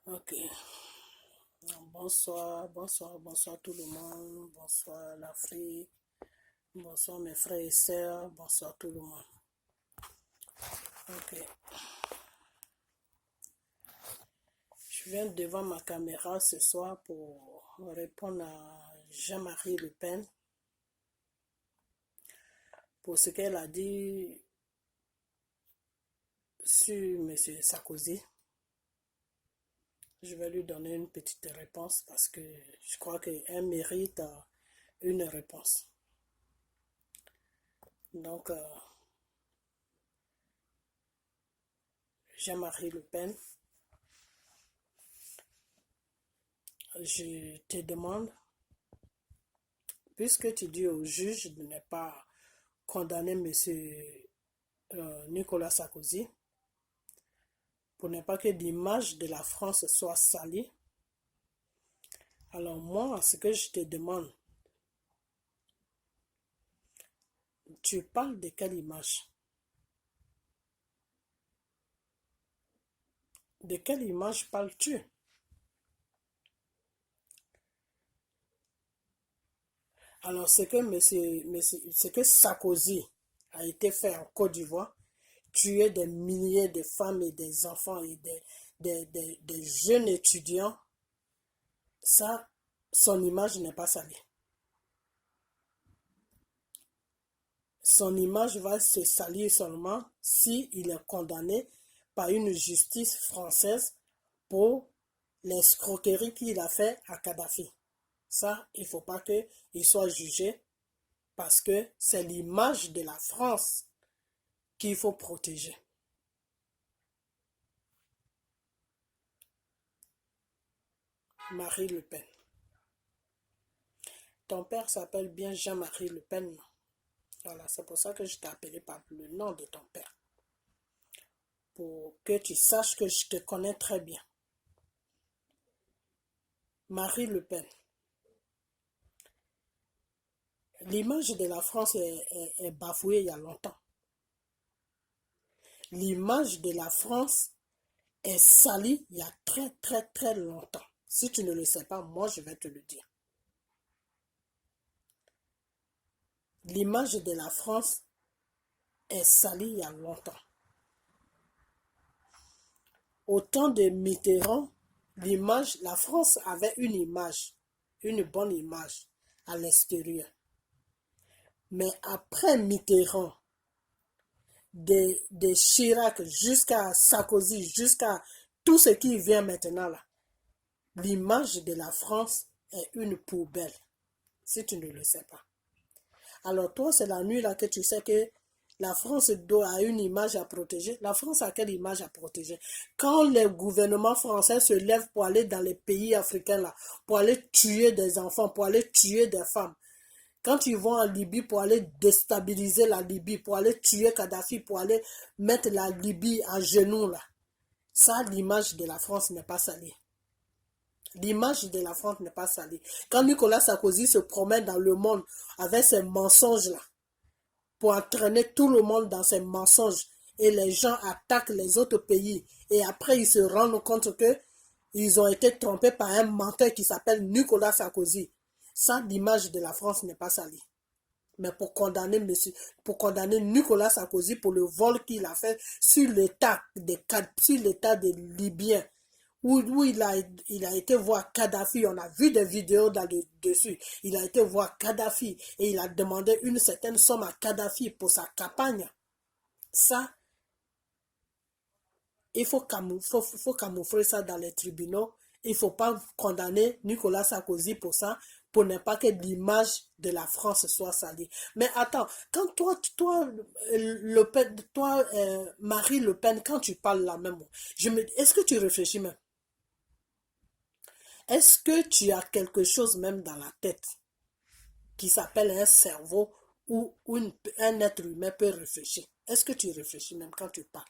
Ok. Bonsoir, bonsoir, bonsoir tout le monde. Bonsoir l'Afrique. Bonsoir mes frères et sœurs. Bonsoir tout le monde. Ok. Je viens devant ma caméra ce soir pour répondre à Jean-Marie Le Pen pour ce qu'elle a dit sur M. Sarkozy. Je vais lui donner une petite réponse parce que je crois qu'elle mérite une réponse. Donc, Jean-Marie Le Pen, je te demande, puisque tu dis au juge de ne pas condamner M. Nicolas Sarkozy, pour ne pas que l'image de la France soit salie, alors moi, ce que je te demande, tu parles de quelle image? De quelle image parles-tu? Alors, ce que Sarkozy a été fait en Côte d'Ivoire, tuer des milliers de femmes et des enfants et des jeunes étudiants, ça, son image n'est pas salie. Son image va se salir seulement s'il est condamné par une justice française pour l'escroquerie qu'il a fait à Kadhafi. Ça, il ne faut pas qu'il soit jugé parce que c'est l'image de la France qu'il faut protéger. Marie Le Pen. Ton père s'appelle bien Jean-Marie Le Pen. Voilà, c'est pour ça que je t'ai appelé par le nom de ton père. Pour que tu saches que je te connais très bien. Marie Le Pen. L'image de la France est bafouée il y a longtemps. L'image de la France est salie il y a très très très longtemps. Si tu ne le sais pas, moi je vais te le dire. L'image de la France est salie il y a longtemps. Au temps de Mitterrand, la France avait une image, une bonne image à l'extérieur. Mais après Mitterrand, de Chirac jusqu'à Sarkozy, jusqu'à tout ce qui vient maintenant là, l'image de la France est une poubelle, si tu ne le sais pas. Alors toi, c'est la nuit là que tu sais que la France a une image à protéger. La France a quelle image à protéger? Quand les gouvernements français se lèvent pour aller dans les pays africains là, pour aller tuer des enfants, pour aller tuer des femmes, quand ils vont en Libye pour aller déstabiliser la Libye, pour aller tuer Kadhafi, pour aller mettre la Libye à genoux là, ça, l'image de la France n'est pas salie. L'image de la France n'est pas salie. Quand Nicolas Sarkozy se promène dans le monde avec ses mensonges là, pour entraîner tout le monde dans ses mensonges, et les gens attaquent les autres pays, et après ils se rendent compte que ils ont été trompés par un menteur qui s'appelle Nicolas Sarkozy. Ça, l'image de la France n'est pas salie. Mais pour condamner Nicolas Sarkozy pour le vol qu'il a fait sur l'état des Libyens, où il a été voir Kadhafi, on a vu des vidéos dessus, il a été voir Kadhafi et il a demandé une certaine somme à Kadhafi pour sa campagne. Ça, il faut camoufler ça dans les tribunaux. Il ne faut pas condamner Nicolas Sarkozy pour ça, pour ne pas que l'image de la France soit salie. Mais attends, quand Marie Le Pen, quand tu parles là même, est-ce que tu réfléchis même? Est-ce que tu as quelque chose même dans la tête qui s'appelle un cerveau où un être humain peut réfléchir? Est-ce que tu réfléchis même quand tu parles?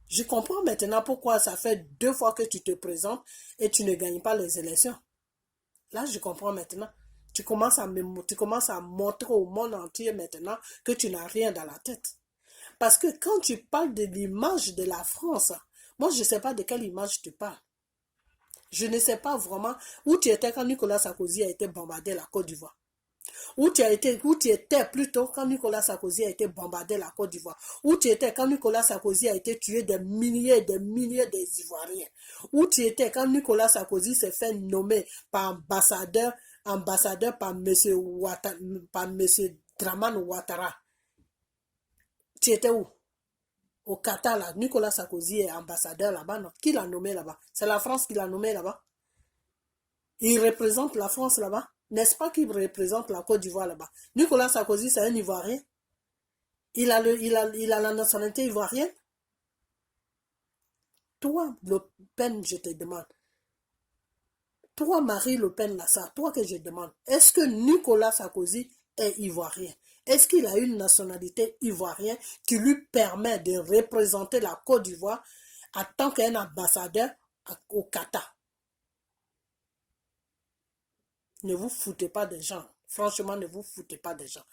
Je comprends maintenant pourquoi ça fait 2 fois que tu te présentes et tu ne gagnes pas les élections. Là, je comprends maintenant. Tu commences à montrer au monde entier maintenant que tu n'as rien dans la tête. Parce que quand tu parles de l'image de la France, moi, je ne sais pas de quelle image tu parles. Je ne sais pas vraiment où tu étais quand Nicolas Sarkozy a été bombardé la Côte d'Ivoire. Où tu étais plutôt quand Nicolas Sarkozy a été bombardé la Côte d'Ivoire. Où tu étais quand Nicolas Sarkozy a été tué des milliers et des milliers des Ivoiriens. Où tu étais quand Nicolas Sarkozy s'est fait nommer par ambassadeur par monsieur Dramane Ouattara. Tu étais où? Au Qatar, là. Nicolas Sarkozy est ambassadeur là-bas, non? Qui l'a nommé là-bas? C'est la France qui l'a nommé là-bas. Il représente la France là-bas. N'est-ce pas qu'il représente la Côte d'Ivoire là-bas? Nicolas Sarkozy, c'est un Ivoirien. Il a la nationalité ivoirienne. Toi, Le Pen, je te demande. Toi, Marie Le Pen, là, ça, toi que je demande. Est-ce que Nicolas Sarkozy est ivoirien? Est-ce qu'il a une nationalité ivoirienne qui lui permet de représenter la Côte d'Ivoire en tant qu'un ambassadeur au Qatar? Ne vous foutez pas des gens. Franchement, ne vous foutez pas des gens.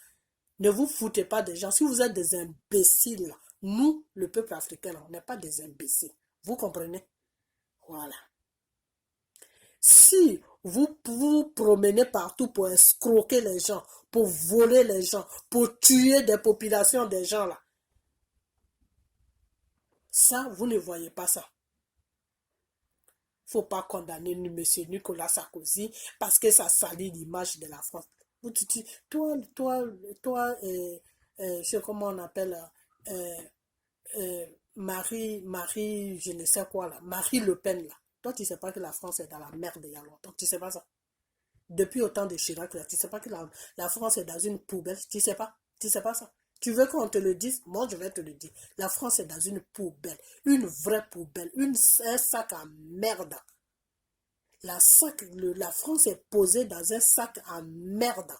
Ne vous foutez pas des gens. Si vous êtes des imbéciles, nous, le peuple africain, on n'est pas des imbéciles. Vous comprenez? Voilà. Si vous vous promenez partout pour escroquer les gens, pour voler les gens, pour tuer des populations des gens là, ça, vous ne voyez pas ça. Il ne faut pas condamner M. Nicolas Sarkozy parce que ça salit l'image de la France. Toi, je sais comment on appelle, Marie, je ne sais quoi là, Marie Le Pen là. Toi, tu ne sais pas que la France est dans la merde il y a longtemps. Tu ne sais pas ça. Depuis autant de Chirac là, tu ne sais pas que la France est dans une poubelle. Tu ne sais pas. Tu ne sais pas ça. Tu veux qu'on te le dise? Moi, je vais te le dire. La France est dans une poubelle. Une vraie poubelle. Un sac à merde. La France est posée dans un sac à merde.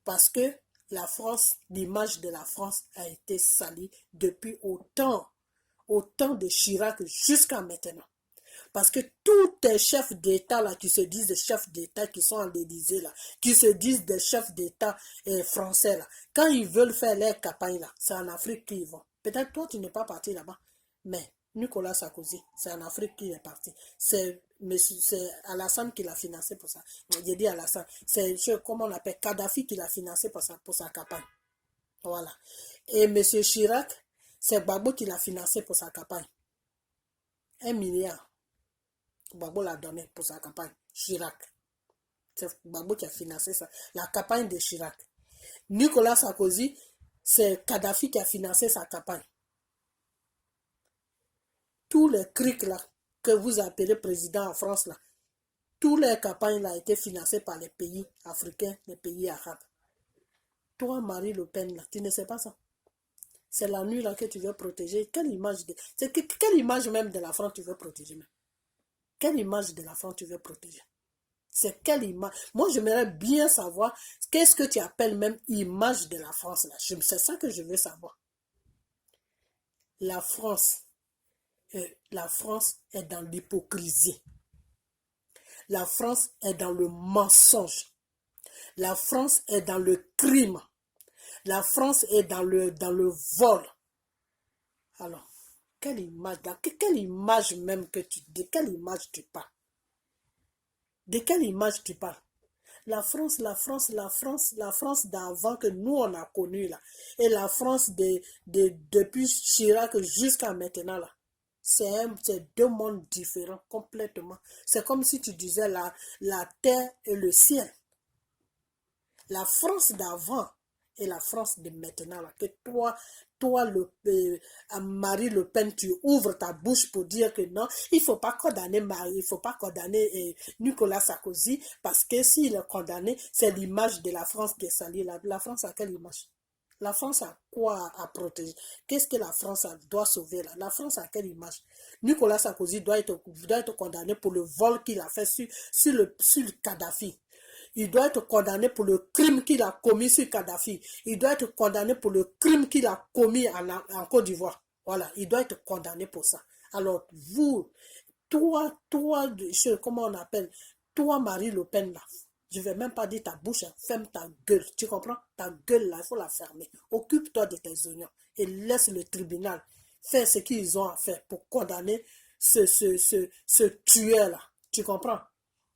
Parce que la France, l'image de la France a été salie depuis autant de Chirac jusqu'à maintenant. Parce que tous les chefs d'État là, qui se disent des chefs d'État qui sont à l'Élysée là, qui se disent des chefs d'État français là, quand ils veulent faire leur campagne là, c'est en Afrique qu'ils vont. Peut-être toi tu n'es pas parti là-bas, mais Nicolas Sarkozy, c'est en Afrique qu'il est parti. C'est Alassane qui l'a financé pour ça. J'ai dit Alassane, c'est comment on appelle Kadhafi qui l'a financé pour sa campagne. Voilà. Et M. Chirac, c'est Gbagbo qui l'a financé pour sa campagne. 1 milliard. Gbagbo l'a donné pour sa campagne. Chirac. C'est Gbagbo qui a financé ça. La campagne de Chirac. Nicolas Sarkozy, c'est Kadhafi qui a financé sa campagne. Tous les crics là, que vous appelez président en France là, toutes les campagnes là, ont été financées par les pays africains, les pays arabes. Toi, Marie Le Pen, là, tu ne sais pas ça. C'est la nuit là que tu veux protéger. Quelle image quelle image même de la France tu veux protéger même? Quelle image de la France tu veux protéger? C'est quelle image? Moi, j'aimerais bien savoir qu'est-ce que tu appelles même image de la France là. C'est ça que je veux savoir. La France est dans l'hypocrisie. La France est dans le mensonge. La France est dans le crime. La France est dans le vol. Alors, quelle image même de quelle image tu parles? De quelle image tu parles? La France d'avant que nous on a connu là. Et la France depuis Chirac jusqu'à maintenant là. C'est deux mondes différents complètement. C'est comme si tu disais la terre et le ciel. La France d'avant et la France de maintenant, là, que Marie Le Pen, tu ouvres ta bouche pour dire que non, il ne faut pas condamner il faut pas condamner Nicolas Sarkozy, parce que s'il est condamné, c'est l'image de la France qui est salie. La France a quelle image? La France a quoi à protéger? Qu'est-ce que la France doit sauver là? La France a quelle image? Nicolas Sarkozy doit être condamné pour le vol qu'il a fait sur le Kadhafi. Il doit être condamné pour le crime qu'il a commis sur Kadhafi. Il doit être condamné pour le crime qu'il a commis en Côte d'Ivoire. Voilà, il doit être condamné pour ça. Alors, toi, comment on appelle? Toi, Marie Le Pen, là, je ne vais même pas dire ta bouche, hein, ferme ta gueule. Tu comprends? Ta gueule, là, il faut la fermer. Occupe-toi de tes oignons et laisse le tribunal faire ce qu'ils ont à faire pour condamner ce tueur-là. Tu comprends?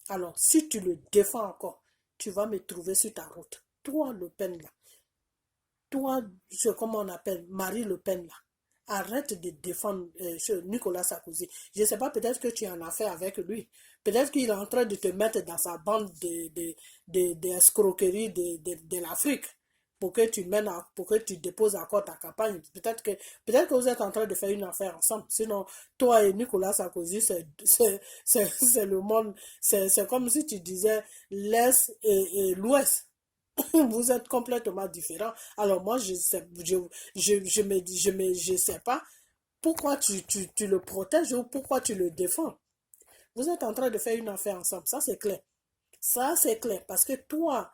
Alors, si tu le défends encore, tu vas me trouver sur ta route. Toi, Le Pen, là. Toi, comment on appelle, Marie Le Pen, là. Arrête de défendre Nicolas Sarkozy. Je ne sais pas, peut-être que tu en as fait avec lui. Peut-être qu'il est en train de te mettre dans sa bande d'escroquerie de l'Afrique pour que tu mènes pour que tu déposes encore ta campagne. Peut-être que vous êtes en train de faire une affaire ensemble. Sinon, toi et Nicolas Sarkozy, c'est le monde. C'est comme si tu disais l'Est et l'Ouest. Vous êtes complètement différents. Alors moi, je sais pas pourquoi tu le protèges ou pourquoi tu le défends. Vous êtes en train de faire une affaire ensemble, ça c'est clair. Ça c'est clair, parce que toi,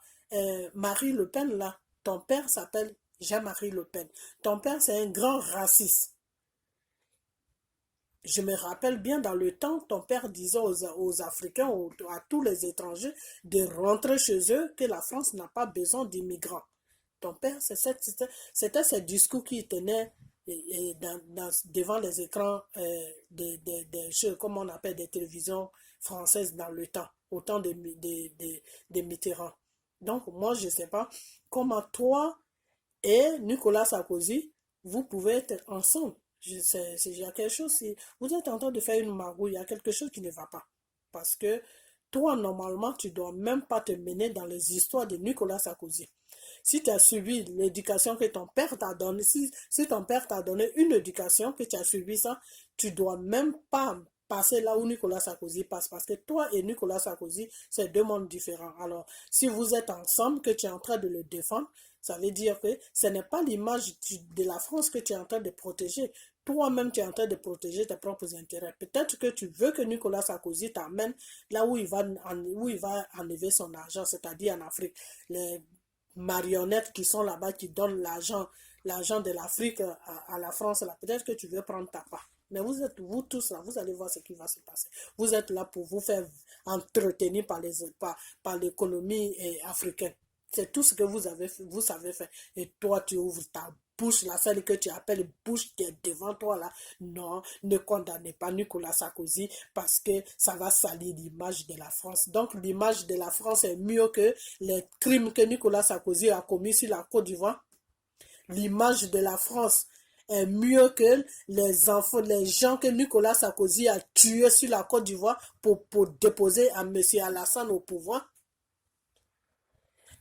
Marie Le Pen, là, ton père s'appelle Jean-Marie Le Pen. Ton père, c'est un grand raciste. Je me rappelle bien dans le temps, ton père disait aux Africains, à tous les étrangers, de rentrer chez eux, que la France n'a pas besoin d'immigrants. Ton père, c'était ce discours qu'il tenait devant les écrans comme on appelle des télévisions françaises dans le temps, au temps de Mitterrand. Donc, moi, je ne sais pas comment toi et Nicolas Sarkozy, vous pouvez être ensemble. Il y a quelque chose, vous êtes en train de faire une magouille, il y a quelque chose qui ne va pas. Parce que toi, normalement, tu ne dois même pas te mener dans les histoires de Nicolas Sarkozy. Si tu as suivi l'éducation que ton père t'a donnée, si ton père t'a donné une éducation, que tu as suivi ça, tu ne dois même pas passer là où Nicolas Sarkozy passe. Parce que toi et Nicolas Sarkozy, c'est deux mondes différents. Alors, si vous êtes ensemble, que tu es en train de le défendre, ça veut dire que ce n'est pas l'image de la France que tu es en train de protéger. Toi-même, tu es en train de protéger tes propres intérêts. Peut-être que tu veux que Nicolas Sarkozy t'amène là où il va enlever son argent, c'est-à-dire en Afrique. Les marionnettes qui sont là-bas, qui donnent l'argent de l'Afrique à la France, là, peut-être que tu veux prendre ta part. Mais vous tous là, vous allez voir ce qui va se passer. Vous êtes là pour vous faire entretenir par l'économie africaine. C'est tout ce que vous savez faire. Et toi, tu ouvres ta bouche, la celle que tu appelles bouche qui est devant toi là. Non, ne condamnez pas Nicolas Sarkozy parce que ça va salir l'image de la France. Donc, l'image de la France est mieux que les crimes que Nicolas Sarkozy a commis sur la Côte d'Ivoire. L'image de la France est mieux que les enfants, les gens que Nicolas Sarkozy a tués sur la Côte d'Ivoire pour déposer à M. Alassane au pouvoir.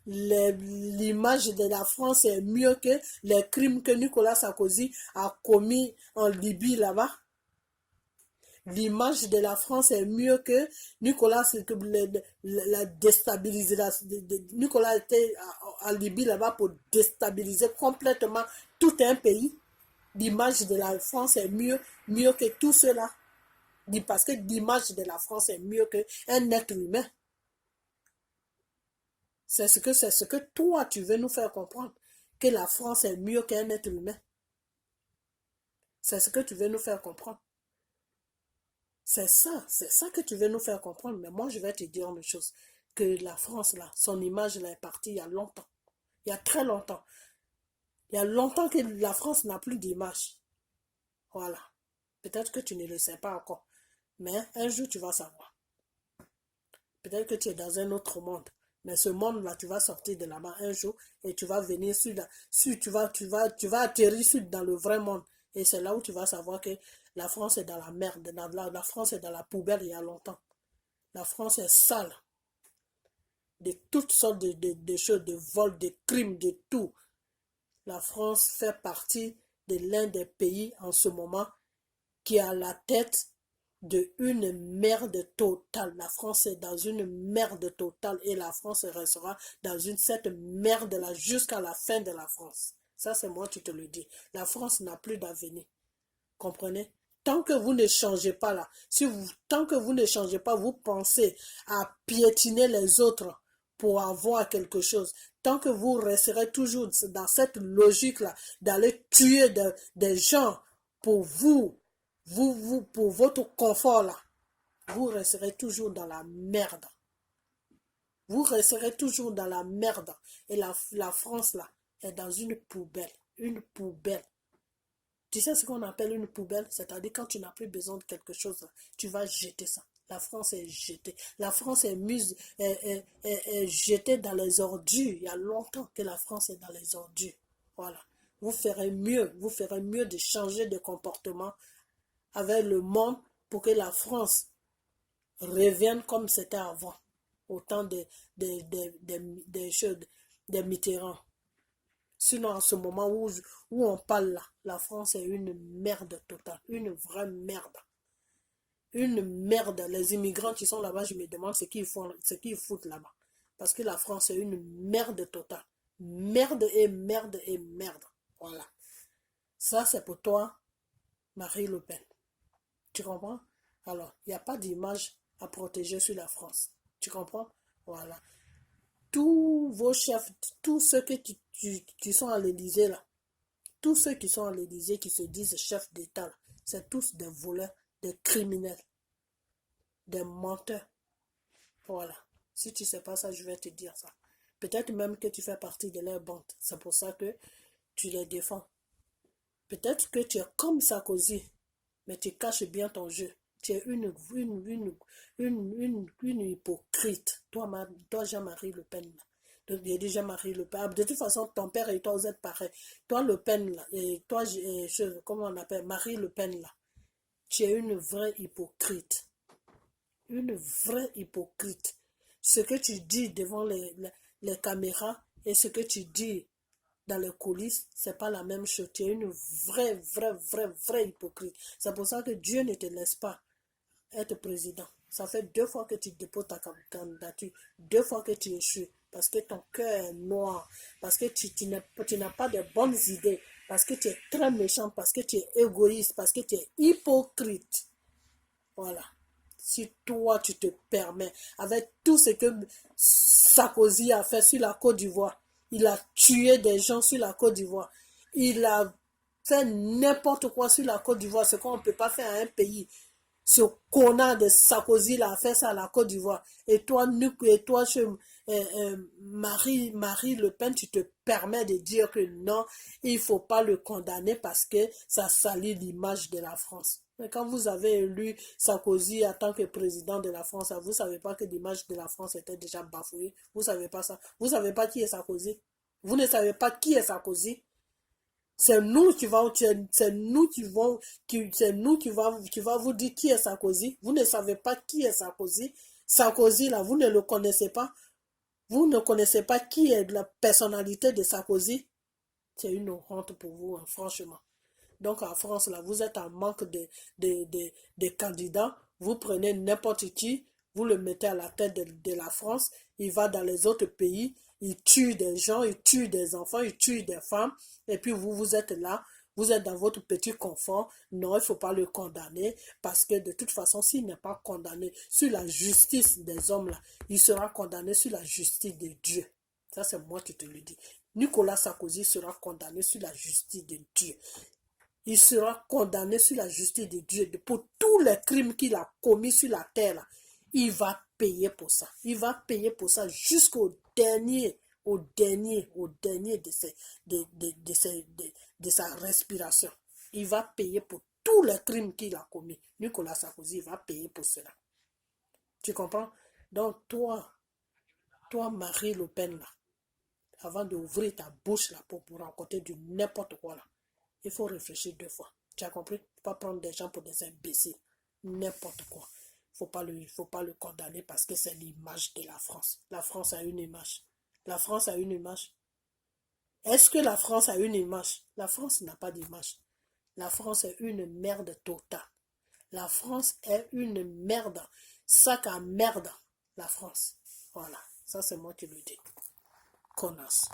L'image de la France est mieux que les crimes que Nicolas Sarkozy a commis en Libye là-bas. L'image de la France est mieux que la déstabilisation. Nicolas était en Libye là-bas pour déstabiliser complètement tout un pays. L'image de la France est mieux que tout cela. Parce que l'image de la France est mieux qu'un être humain. C'est ce que toi, tu veux nous faire comprendre. Que la France est mieux qu'un être humain. C'est ce que tu veux nous faire comprendre. C'est ça que tu veux nous faire comprendre. Mais moi, je vais te dire une chose. Que la France, là, son image, là, est partie il y a longtemps. Il y a très longtemps. Il y a longtemps que la France n'a plus d'image. Voilà. Peut-être que tu ne le sais pas encore. Mais un jour, tu vas savoir. Peut-être que tu es dans un autre monde. Mais ce monde-là, tu vas sortir de là-bas un jour et tu vas venir tu vas atterrir dans le vrai monde. Et c'est là où tu vas savoir que la France est dans la merde. La France est dans la poubelle il y a longtemps. La France est sale. De toutes sortes de choses, de vols, de crimes, de tout. La France fait partie de l'un des pays en ce moment qui a la tête de une merde totale. La France est dans une merde totale et la France restera dans cette merde-là jusqu'à la fin de la France. Ça, c'est moi qui te le dis. La France n'a plus d'avenir. Comprenez? Tant que vous ne changez pas là, tant que vous ne changez pas, vous pensez à piétiner les autres pour avoir quelque chose. Tant que vous resterez toujours dans cette logique-là, d'aller tuer des gens pour pour votre confort là, vous resterez toujours dans la merde. Vous resterez toujours dans la merde. Et la France là est dans une poubelle. Une poubelle. Tu sais ce qu'on appelle une poubelle? C'est-à-dire quand tu n'as plus besoin de quelque chose, tu vas jeter ça. La France est jetée. La France est mise, est jetée dans les ordures. Il y a longtemps que la France est dans les ordures. Voilà. Vous ferez mieux de changer de comportement avec le monde pour que la France revienne comme c'était avant, au temps des choses, des Mitterrand. Sinon, en ce moment où on parle là, la France est une merde totale, une vraie merde. Une merde. Les immigrants qui sont là-bas, je me demande ce qu'ils foutent là-bas. Parce que la France est une merde totale. Merde et merde et merde. Voilà. Ça, c'est pour toi, Marie Le Pen. Tu comprends? Alors, il n'y a pas d'image à protéger sur la France. Tu comprends? Voilà. Tous vos chefs, tous ceux qui sont à l'Élysée là, tous ceux qui sont à l'Élysée qui se disent chefs d'État, c'est tous des voleurs, des criminels, des menteurs. Voilà. Si tu ne sais pas ça, je vais te dire ça. Peut-être même que tu fais partie de leur bande. C'est pour ça que tu les défends. Peut-être que tu es comme Sarkozy, mais tu caches bien ton jeu. Tu es une hypocrite. Toi Jean-Marie Le Pen. Donc, il dit Jean-Marie Le Pen. De toute façon, ton père et toi, vous êtes pareils. Toi, Le Pen, là, et toi, comment on appelle, Marie Le Pen, là. Tu es une vraie hypocrite. Une vraie hypocrite. Ce que tu dis devant les caméras et ce que tu dis dans les coulisses, c'est pas la même chose. Tu es une vraie hypocrite. C'est pour ça que Dieu ne te laisse pas être président. Ça fait 2 fois que tu déposes ta candidature, 2 fois que tu échoues, parce que ton cœur est noir, parce que tu n'as pas de bonnes idées, parce que tu es très méchant, parce que tu es égoïste, parce que tu es hypocrite. Voilà. Si toi, tu te permets, avec tout ce que Sarkozy a fait sur la Côte d'Ivoire, il a tué des gens sur la Côte d'Ivoire, il a fait n'importe quoi sur la Côte d'Ivoire, ce qu'on ne peut pas faire à un pays. Ce connard de Sarkozy là a fait ça à la Côte d'Ivoire. Et toi, Marie Le Pen, tu te permets de dire que non, il ne faut pas le condamner parce que ça salit l'image de la France. Mais quand vous avez élu Sarkozy en tant que président de la France, vous ne savez pas que l'image de la France était déjà bafouée. Vous ne savez pas ça. Vous ne savez pas qui est Sarkozy. Vous ne savez pas qui est Sarkozy. C'est nous qui va vous dire qui est Sarkozy. Vous ne savez pas qui est Sarkozy. Sarkozy là, vous ne le connaissez pas. Vous ne connaissez pas qui est la personnalité de Sarkozy. C'est une honte pour vous, hein, franchement. Donc en France là, vous êtes en manque de candidats. Vous prenez n'importe qui, vous le mettez à la tête de la France. Il va dans les autres pays. Il tue des gens, il tue des enfants, il tue des femmes. Et puis vous êtes là, vous êtes dans votre petit confort. Non, il ne faut pas le condamner. Parce que de toute façon, s'il n'est pas condamné sur la justice des hommes, là, il sera condamné sur la justice de Dieu. Ça, c'est moi qui te le dis. Nicolas Sarkozy sera condamné sur la justice de Dieu. Il sera condamné sur la justice de Dieu pour tous les crimes qu'il a commis sur la terre. Là. Il va payer pour ça. Il va payer pour ça jusqu'au dernier, de sa respiration. Il va payer pour tous les crimes qu'il a commis. Nicolas Sarkozy va payer pour cela. Tu comprends? Donc toi Marie Le Pen, là, avant d'ouvrir ta bouche là, pour raconter du n'importe quoi là, il faut réfléchir 2 fois. Tu as compris? Il ne faut pas prendre des gens pour des imbéciles. N'importe quoi. Il ne faut pas le condamner parce que c'est l'image de la France. La France a une image. La France a une image. Est-ce que la France a une image? La France n'a pas d'image. La France est une merde totale. La France est une merde. Sac à merde. La France. Voilà. Ça, c'est moi qui le dis. Connasse.